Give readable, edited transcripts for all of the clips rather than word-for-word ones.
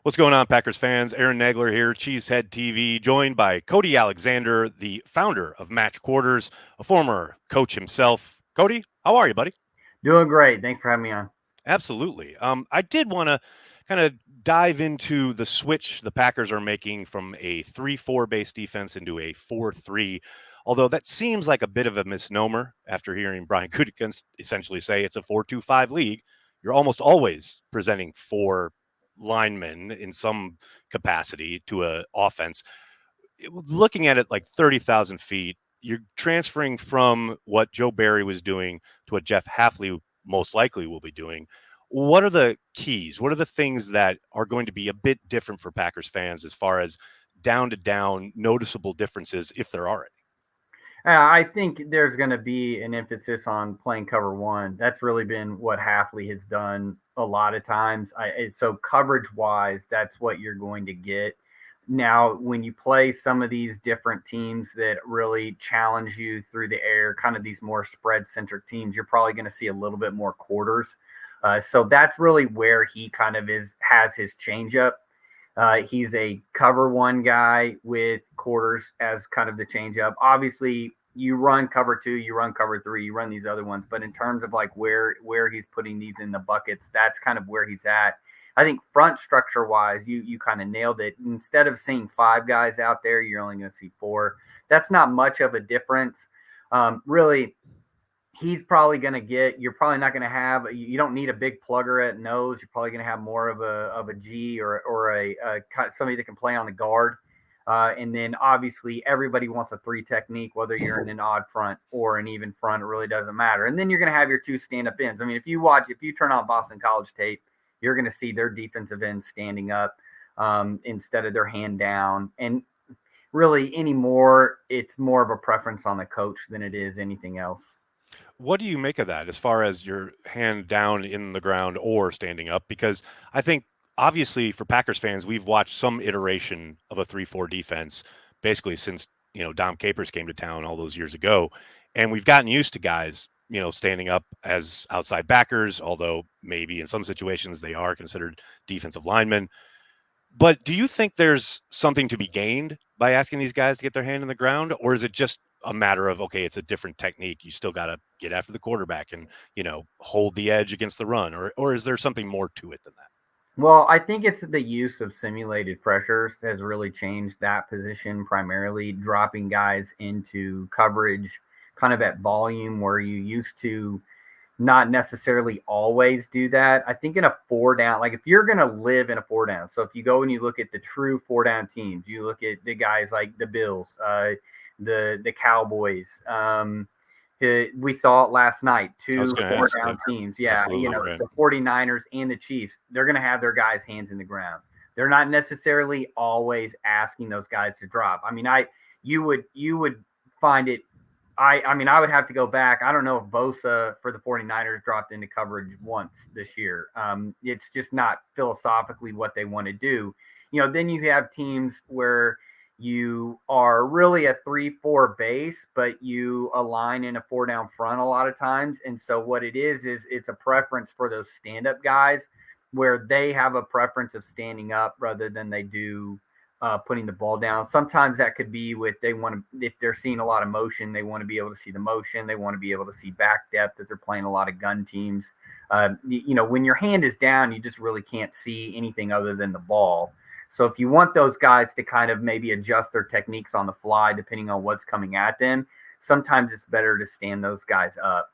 What's going on, Packers fans? Aaron Nagler here, Cheesehead TV, joined by Cody Alexander, the founder of Match Quarters, a former coach himself. Cody, how are you, buddy? Doing great. Thanks for having me on. Absolutely. I did want to kind of dive into the switch the Packers are making from a 3-4 base defense into a 4-3, although that seems like a bit of a misnomer after hearing Brian Gutekunst essentially say it's a 4-2-5 league. You're almost always presenting four linemen in some capacity to a offense. Looking at it like 30,000 feet, you're transferring from what Joe Barry was doing to what Jeff Hafley most likely will be doing. What are the keys? What are the things that are going to be a bit different for Packers fans as far as down to down noticeable differences, if there are any? I think there's going to be an emphasis on playing cover one. That's really been what Hafley has done a lot of times. So coverage wise, that's what you're going to get. Now, when you play some of these different teams that really challenge you through the air, kind of these more spread centric teams, you're probably going to see a little bit more quarters. So that's really where he kind of has his changeup. He's a cover one guy with quarters as kind of the changeup. Obviously, you run cover two, you run cover three, you run these other ones. But in terms of like where he's putting these in the buckets, that's kind of where he's at. I think front structure wise, you kind of nailed it. Instead of seeing five guys out there, you're only going to see four. That's not much of a difference. Really, he's probably going to get, you're probably not going to have, you don't need a big plugger at nose. You're probably going to have more of a G or a somebody that can play on the guard. And then obviously everybody wants a three technique, whether you're in an odd front or an even front, it really doesn't matter. And then you're going to have your two stand-up ends. I mean, if you turn on Boston College tape, you're going to see their defensive ends standing up instead of their hand down. And really anymore, it's more of a preference on the coach than it is anything else. What do you make of that as far as your hand down in the ground or standing up? Because I think obviously for Packers fans, we've watched some iteration of a 3-4 defense basically since, Dom Capers came to town all those years ago. And we've gotten used to guys, standing up as outside backers, although maybe in some situations they are considered defensive linemen. But do you think there's something to be gained by asking these guys to get their hand in the ground, or is it just a matter of, okay, it's a different technique. You still got to get after the quarterback and, hold the edge against the run, or is there something more to it than that? Well, I think it's the use of simulated pressures has really changed that position, primarily dropping guys into coverage kind of at volume where you used to not necessarily always do that. I think in a four down, like if you're going to live in a four down, so if you go and you look at the true four down teams, you look at the guys like the Bills, the Cowboys. We saw it last night, two four down teams. Yeah, right. The 49ers and the Chiefs, they're going to have their guys' hands in the ground. They're not necessarily always asking those guys to drop. I mean, you would find it. I mean, I would have to go back. I don't know if Bosa for the 49ers dropped into coverage once this year. It's just not philosophically what they want to do. Then you have teams where you are really a 3-4 base, but you align in a four down front a lot of times. And so what it is it's a preference for those stand-up guys where they have a preference of standing up rather than they do putting the ball down. Sometimes that could be if they're seeing a lot of motion, they want to be able to see the motion. They want to be able to see back depth if they're playing a lot of gun teams. When your hand is down, you just really can't see anything other than the ball. So if you want those guys to kind of maybe adjust their techniques on the fly, depending on what's coming at them, sometimes it's better to stand those guys up.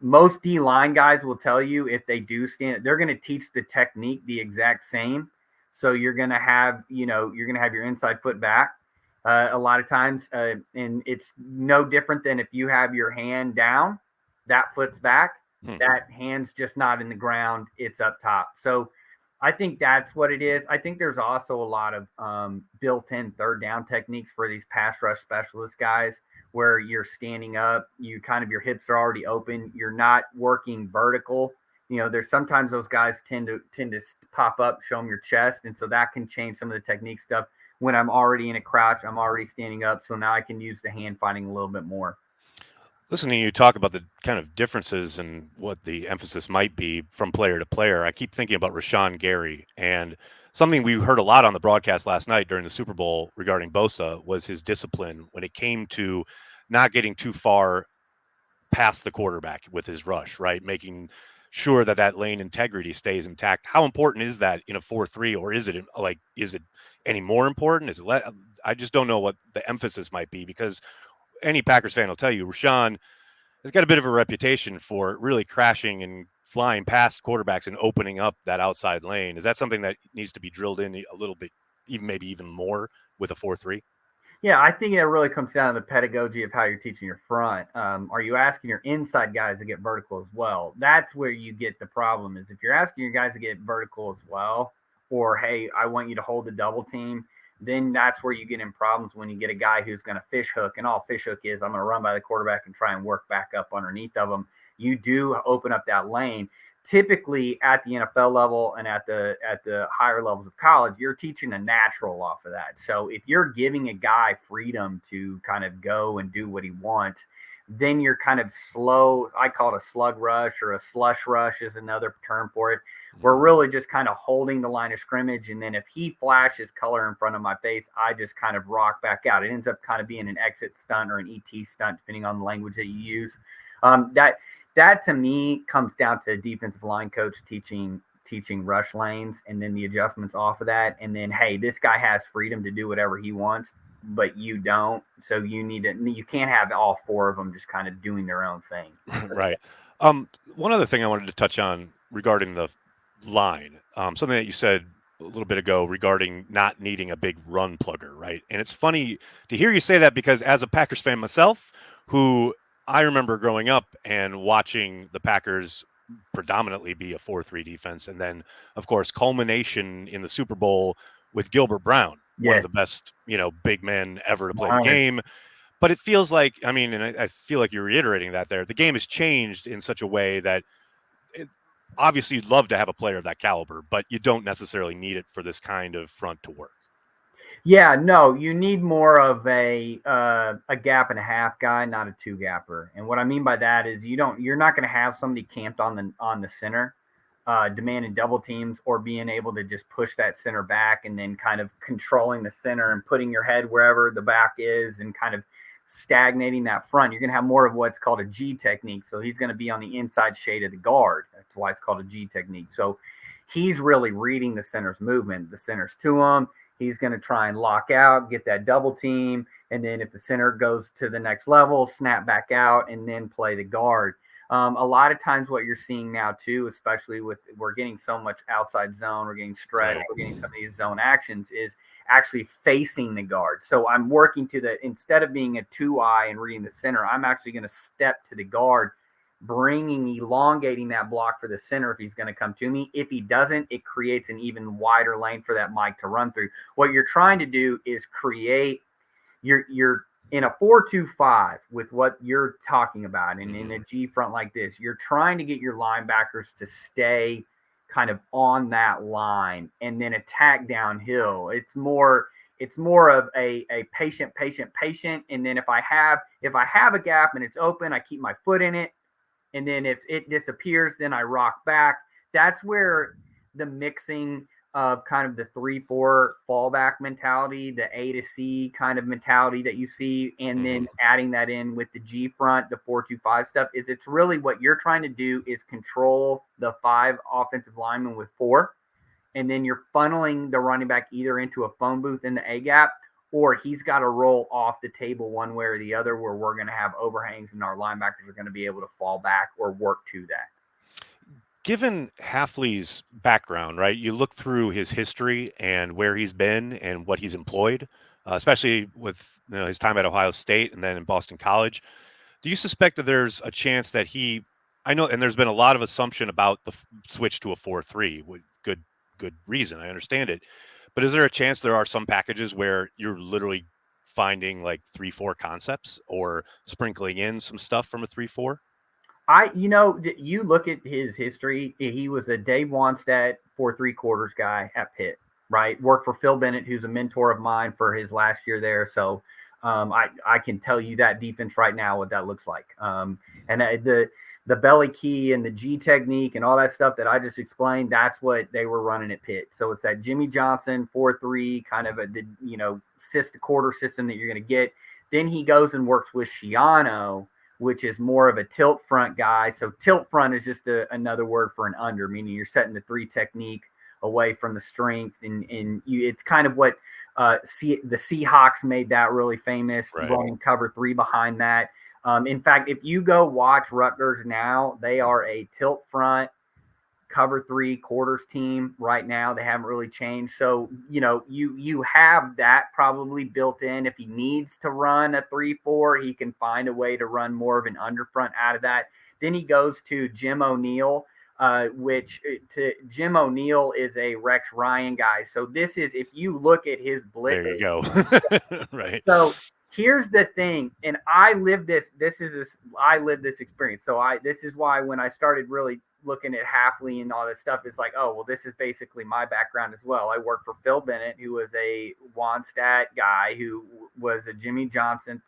Most D-line guys will tell you if they do stand, they're going to teach the technique the exact same. So you're going to have your inside foot back a lot of times. And it's no different than if you have your hand down, that foot's back, that hand's just not in the ground. It's up top. So I think that's what it is. I think there's also a lot of built-in third down techniques for these pass rush specialist guys where you're standing up, your hips are already open. You're not working vertical. There's sometimes those guys tend to pop up, show them your chest. And so that can change some of the technique stuff. When I'm already in a crouch, I'm already standing up. So now I can use the hand fighting a little bit more. Listening to you talk about the kind of differences and what the emphasis might be from player to player, I keep thinking about Rashawn Gary. And something we heard a lot on the broadcast last night during the Super Bowl regarding Bosa was his discipline when it came to not getting too far past the quarterback with his rush, right? Making sure that that lane integrity stays intact. How important is that in a 4-3, or is it any more important? I just don't know what the emphasis might be, because any Packers fan will tell you Rashawn has got a bit of a reputation for really crashing and flying past quarterbacks and opening up that outside lane. Is that something that needs to be drilled in a little bit, maybe even more with a 4-3? Yeah, I think it really comes down to the pedagogy of how you're teaching your front. Are you asking your inside guys to get vertical as well? That's where you get the problem, is if you're asking your guys to get vertical as well, or, hey, I want you to hold the double team, then that's where you get in problems when you get a guy who's going to fish hook. And all fish hook is, I'm going to run by the quarterback and try and work back up underneath of them. You do open up that lane. Typically at the NFL level and at the higher levels of college, you're teaching a natural off of that. So if you're giving a guy freedom to kind of go and do what he wants, then you're kind of slow. I call it a slug rush, or a slush rush is another term for it. We're really just kind of holding the line of scrimmage. And then if he flashes color in front of my face, I just kind of rock back out. It ends up kind of being an exit stunt or an ET stunt, depending on the language that you use. That to me comes down to a defensive line coach teaching rush lanes, and then the adjustments off of that. And then, hey, this guy has freedom to do whatever he wants, but you don't. So you can't have all four of them just kind of doing their own thing. Right. One other thing I wanted to touch on regarding the line, something that you said a little bit ago regarding not needing a big run plugger, right? And it's funny to hear you say that, because as a Packers fan myself, who I remember growing up and watching the Packers predominantly be a 4-3 defense, and then, of course, culmination in the Super Bowl with Gilbert Brown, one of Yeah. the best, big men ever to play the 100. game. But it feels like, and I feel like you're reiterating that there, the game has changed in such a way that obviously you'd love to have a player of that caliber, but you don't necessarily need it for this kind of front to work. Yeah, no, you need more of a gap and a half guy, not a two gapper. And what I mean by that is you're not going to have somebody camped on the center, demanding double teams, or being able to just push that center back and then kind of controlling the center and putting your head wherever the back is and kind of stagnating that front. You're going to have more of what's called a G technique. So he's going to be on the inside shade of the guard. That's why it's called a G technique. So he's really reading the center's movement. The center's to him. He's going to try and lock out, get that double team. And then if the center goes to the next level, snap back out and then play the guard. A lot of times what you're seeing now too, especially with, we're getting so much outside zone, we're getting stretch, we're getting some of these zone actions, is actually facing the guard. So I'm working instead of being a 2-eye and reading the center, I'm actually going to step to the guard, elongating that block for the center if he's going to come to me. If he doesn't, it creates an even wider lane for that Mike to run through. What you're trying to do is create you're in a 4-2-5 with what you're talking about, and in a G front like this, you're trying to get your linebackers to stay kind of on that line and then attack downhill. It's more of a patient. And then if I have a gap and it's open, I keep my foot in it. And then if it disappears, then I rock back. That's where the mixing of kind of the 3-4 fallback mentality, the A to C kind of mentality that you see, and then adding that in with the G front, the 4-2-5 stuff, is it's really what you're trying to do is control the 5 offensive linemen with 4. And then you're funneling the running back either into a phone booth in the A gap, or he's got to roll off the table one way or the other, where we're going to have overhangs and our linebackers are going to be able to fall back or work to that. Given Hafley's background, right, you look through his history and where he's been and what he's employed, especially with his time at Ohio State and then in Boston College. Do you suspect that there's a chance that I know, and there's been a lot of assumption about the switch to a 4-3 with good reason. I understand it. But is there a chance there are some packages where you're literally finding like 3-4 concepts or sprinkling in some stuff from a 3-4? You look at his history. He was a Dave Wanstead 4-3 quarters guy at Pitt, right? Worked for Phil Bennett, who's a mentor of mine for his last year there. So I can tell you that defense right now, what that looks like. And the belly key and the G technique and all that stuff that I just explained, that's what they were running at Pitt. So it's that Jimmy Johnson 4-3 kind of quarter system that you're going to get. Then he goes and works with Shiano, which is more of a tilt front guy. So tilt front is just another word for an under, meaning you're setting the 3 technique away from the strength. And it's kind of what the Seahawks made that really famous, right. running cover 3 behind that. In fact, if you go watch Rutgers now, they are a tilt front cover 3 quarters team right now. They haven't really changed. So, you have that probably built in. If he needs to run a 3-4, he can find a way to run more of an underfront out of that. Then he goes to Jim O'Neill, Jim O'Neill is a Rex Ryan guy. So this is, if you look at his blitz. There you go. Right. So here's the thing, and I lived this experience. So this is why when I started really looking at Hafley and all this stuff, it's like, oh, well, this is basically my background as well. I worked for Phil Bennett, who was a Wannstedt guy, who was a Jimmy Johnson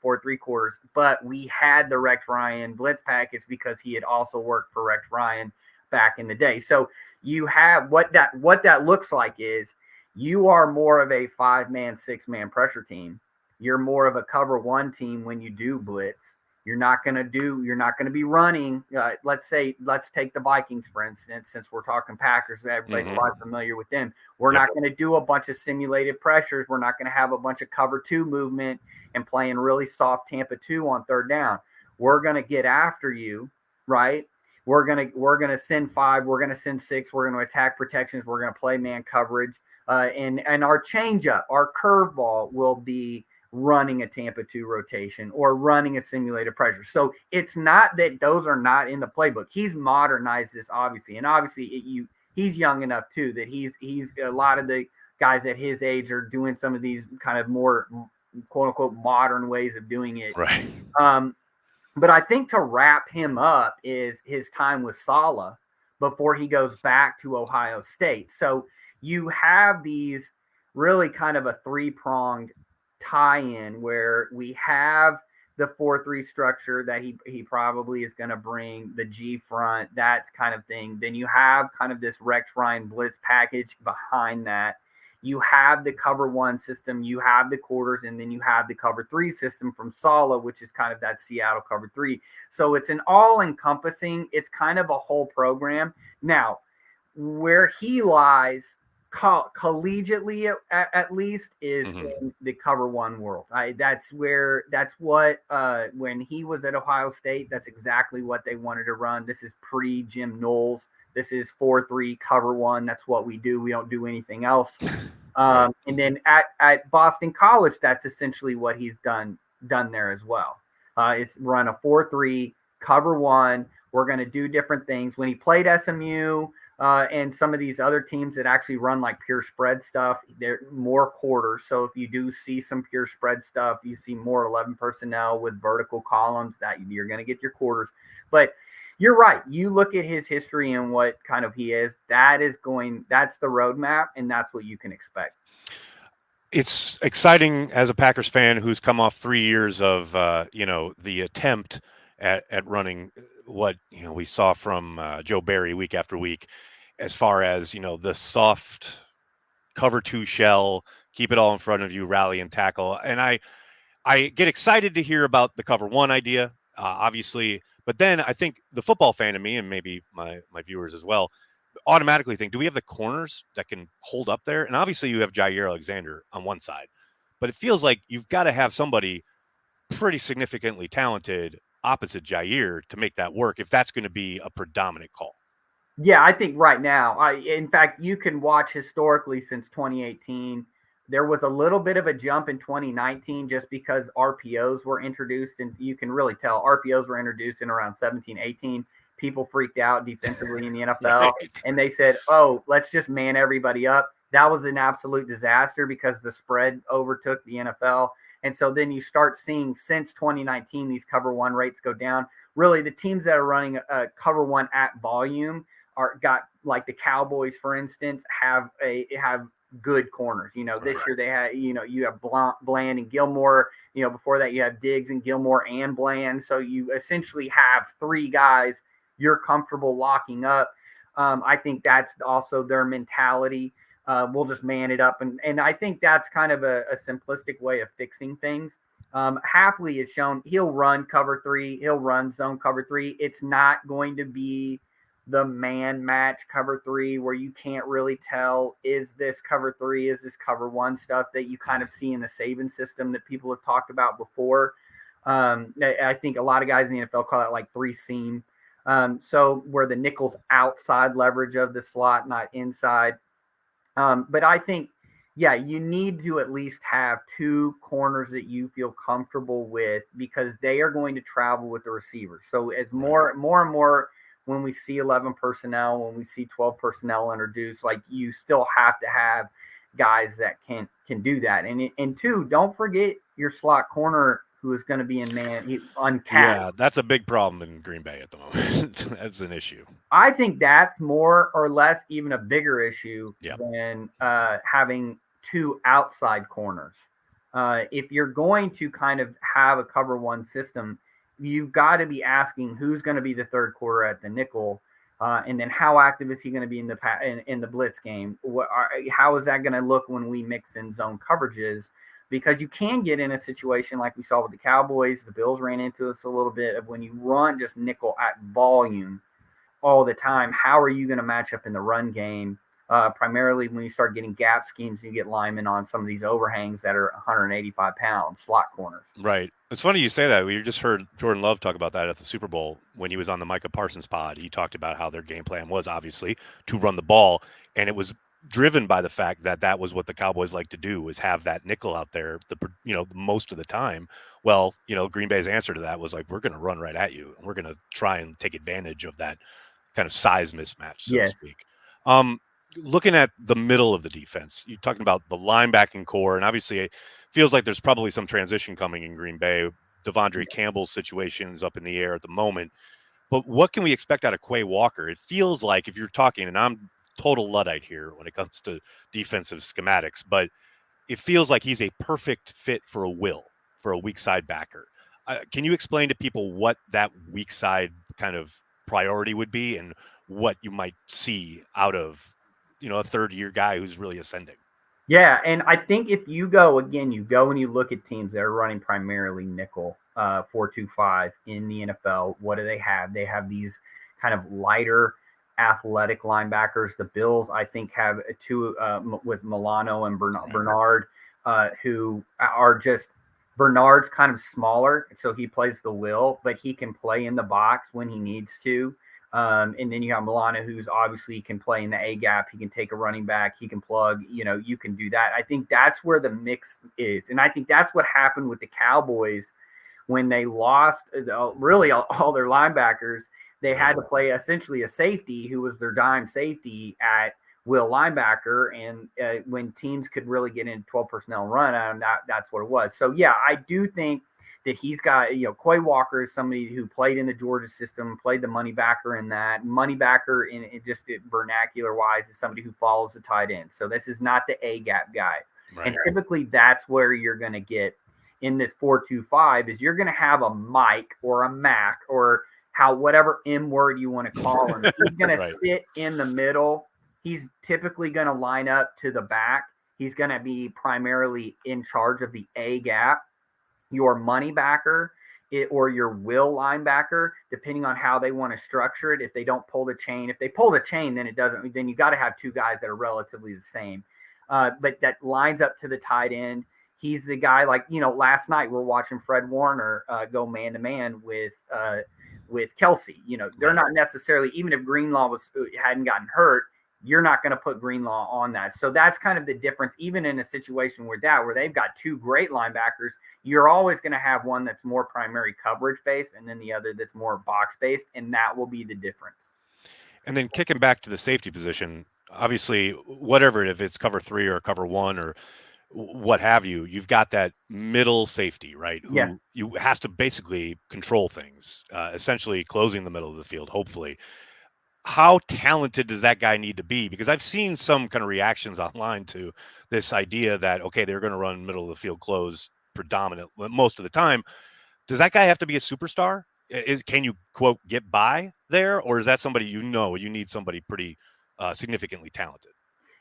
4-3 quarters, but we had the Rex Ryan blitz package because he had also worked for Rex Ryan back in the day. So you have what that looks like is you are more of a 5-man, 6-man pressure team. You're more of a cover 1 team when you do blitz. You're not going to be running. Let's take the Vikings, for instance, since we're talking Packers, everybody's quite familiar with them. We're not going to do a bunch of simulated pressures. We're not going to have a bunch of cover 2 movement and playing really soft Tampa 2 on 3rd down. We're going to get after you, right? We're going to send 5. We're going to send 6. We're going to attack protections. We're going to play man coverage. And our changeup, our curveball will be running a Tampa 2 rotation or running a simulated pressure. So it's not that those are not in the playbook. He's modernized this, obviously. And obviously he's young enough too, that he's a lot of the guys at his age are doing some of these kind of more quote unquote modern ways of doing it. Right. But I think to wrap him up is his time with Saleh before he goes back to Ohio State. So you have these really kind of a 3-pronged tie-in where we have the 4-3 structure that he probably is going to bring, the G front, that's kind of thing. Then you have kind of this Rex Ryan blitz package behind that. You have the cover 1 system, you have the quarters, and then you have the cover 3 system from Saleh, which is kind of that Seattle cover 3. So it's an all-encompassing, it's kind of a whole program. Now, where he lies collegiately at least is in the cover 1 world. When he was at Ohio State, that's exactly what they wanted to run. This is pre Jim Knowles. This is 4-3 cover 1. That's what we do. We don't do anything else. And then at Boston College, that's essentially what he's done there as well. It's run a 4-3 cover 1. We're going to do different things. When he played SMU, and some of these other teams that actually run like pure spread stuff, they're more quarters. So if you do see some pure spread stuff, you see more 11 personnel with vertical columns, that you're going to get your quarters. But you're right. You look at his history and what kind of he is, that's the roadmap, and that's what you can expect. It's exciting as a Packers fan who's come off 3 years of, the attempt at running what, we saw from Joe Barry week after week, as far as, the soft cover 2 shell, keep it all in front of you, rally and tackle. And I get excited to hear about the cover 1 idea, obviously, but then I think the football fan in me, and maybe my viewers as well, automatically think, do we have the corners that can hold up there? And obviously you have Jair Alexander on one side, but it feels like you've got to have somebody pretty significantly talented opposite Jair to make that work, if that's going to be a predominant call. Yeah, I think right now, in fact, you can watch historically since 2018. There was a little bit of a jump in 2019 just because RPOs were introduced, and you can really tell RPOs were introduced in around 17, 18. People freaked out defensively in the NFL, and they said, oh, let's just man everybody up. That was an absolute disaster because the spread overtook the NFL. And so then you start seeing since 2019, these cover 1 rates go down. Really, the teams that are running a cover 1 at volume got like the Cowboys, for instance, have good corners. This year they had, you have Bland and Gilmore. Before that you have Diggs and Gilmore and Bland. So you essentially have three guys you're comfortable locking up. I think that's also their mentality. We'll just man it up. And I think that's kind of a simplistic way of fixing things. Hafley has shown he'll run cover three. He'll run zone cover three. It's not going to be the man match cover three where you can't really tell, is this cover three, is this cover one stuff that you kind of see in the Saban system that people have talked about before. I think a lot of guys in the NFL call it like three seam. So where the nickel's outside leverage of the slot, not inside. But I think, yeah, you need to at least have two corners that you feel comfortable with because they are going to travel with the receivers. So as more and more when we see 11 personnel, when we see 12 personnel introduced, like you still have to have guys that can do that. And two, don't forget your slot corner who is going to be in man uncapped. Yeah, that's a big problem in Green Bay at the moment. That's an issue. I think that's more or less even a bigger issue than having two outside corners. If you're going to kind of have a cover one system, you've got to be asking who's going to be the third quarter at the nickel, and then how active is he going to be in the blitz game? How is that going to look when we mix in zone coverages? Because you can get in a situation like we saw with the Cowboys. The Bills ran into us a little bit of when you run just nickel at volume all the time. How are you going to match up in the run game? Primarily when you start getting gap schemes, you get linemen on some of these overhangs that are 185 pounds, slot corners. Right. It's funny you say that. We just heard Jordan Love talk about that at the Super Bowl when he was on the Micah Parsons pod. He talked about how their game plan was obviously to run the ball, and it was driven by the fact that that was what the Cowboys like to do, was have that nickel out there, most of the time. Well, Green Bay's answer to that was like, we're going to run right at you, and we're going to try and take advantage of that kind of size mismatch, so to speak. Looking at the middle of the defense, you're talking about the linebacking core, and obviously it feels like there's probably some transition coming in Green Bay. Devondre Campbell's situation is up in the air at the moment. But what can we expect out of Quay Walker? It feels like, if you're talking, and I'm total Luddite here when it comes to defensive schematics, but it feels like he's a perfect fit for a weak side backer. Can you explain to people what that weak side kind of priority would be and what you might see out of a third-year guy who's really ascending? Yeah, and I think if you go and you look at teams that are running primarily nickel, 4-2-5 in the NFL, what do they have? They have these kind of lighter athletic linebackers. The Bills, I think, have two with Milano and Bernard, who are just – Bernard's kind of smaller, so he plays the will, but he can play in the box when he needs to. And then you have Milano, who's obviously can play in the A gap. He can take a running back. He can plug. You can do that. I think that's where the mix is. And I think that's what happened with the Cowboys when they lost really all their linebackers. They had to play essentially a safety who was their dime safety at will linebacker. And when teams could really get in 12 personnel run at him, that's what it was. So, yeah, I do think that he's got, Quay Walker is somebody who played in the Georgia system, played the money backer in that. Money backer in just vernacular wise is somebody who follows the tight end. So this is not the A gap guy. Right. And typically that's where you're going to get in this 4-2-5 is you're going to have a Mike or a Mac or whatever M word you want to call him. He's going to sit in the middle. He's typically going to line up to the back. He's going to be primarily in charge of the A gap. Your money backer or your will linebacker, depending on how they want to structure it. If they don't pull the chain, if they pull the chain, then it doesn't. Then you got to have two guys that are relatively the same, but that lines up to the tight end. He's the guy last night we're watching Fred Warner go man to man with Kelsey. They're not necessarily, even if Greenlaw hadn't gotten hurt, you're not going to put Greenlaw on that. So that's kind of the difference. Even in a situation where they've got two great linebackers, you're always going to have one that's more primary coverage based and then the other that's more box based. And that will be the difference. And then kicking back to the safety position, obviously, whatever, if it's cover three or cover one or what have you, you've got that middle safety, right? Who you has to basically control things, essentially closing the middle of the field, hopefully. how talented does that guy need to be? Because I've seen some kind of reactions online to this idea that, okay, they're going to run middle of the field close predominant most of the time. Does that guy have to be a superstar? Can you quote get by there, or is that somebody you need somebody pretty significantly talented?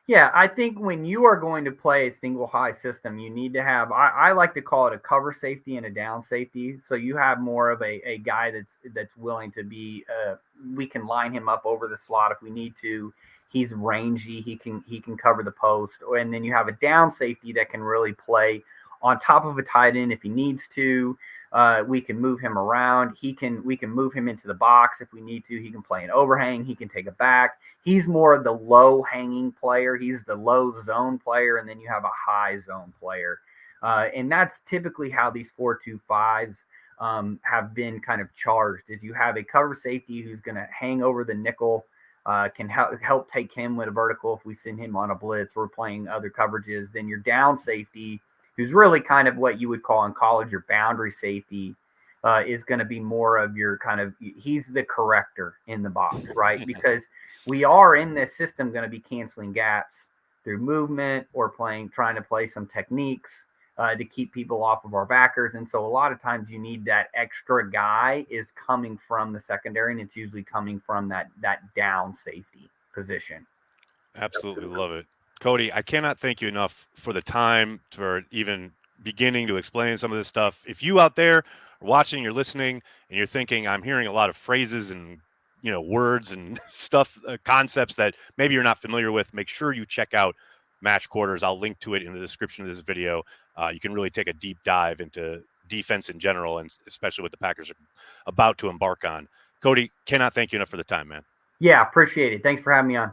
Yeah, I think when you are going to play a single high system, you need to have, I like to call it a cover safety and a down safety. So you have more of a guy that's willing to be, we can line him up over the slot if we need to. He's rangy. He can cover the post. And then you have a down safety that can really play on top of a tight end if he needs to. We can move him around. We can move him into the box if we need to. He can play an overhang. He can take a back. He's more of the low hanging player. He's the low zone player, and then you have a high zone player. And that's typically how these 4-2-5s have been kind of charged. Is you have a cover safety who's going to hang over the nickel, can help take him with a vertical if we send him on a blitz or playing other coverages. Then your down safety, who's really kind of what you would call in college your boundary safety, is going to be more of your kind of, he's the corrector in the box, right? Because we are in this system going to be canceling gaps through movement or trying to play some techniques to keep people off of our backers. And so a lot of times you need that extra guy is coming from the secondary, and it's usually coming from that down safety position. Absolutely love it. Cody, I cannot thank you enough for the time, for even beginning to explain some of this stuff. If you out there are watching, you're listening, and you're thinking, I'm hearing a lot of phrases and words and stuff, concepts that maybe you're not familiar with, make sure you check out Match Quarters. I'll link to it in the description of this video. You can really take a deep dive into defense in general, and especially what the Packers are about to embark on. Cody, cannot thank you enough for the time, man. Yeah, appreciate it. Thanks for having me on.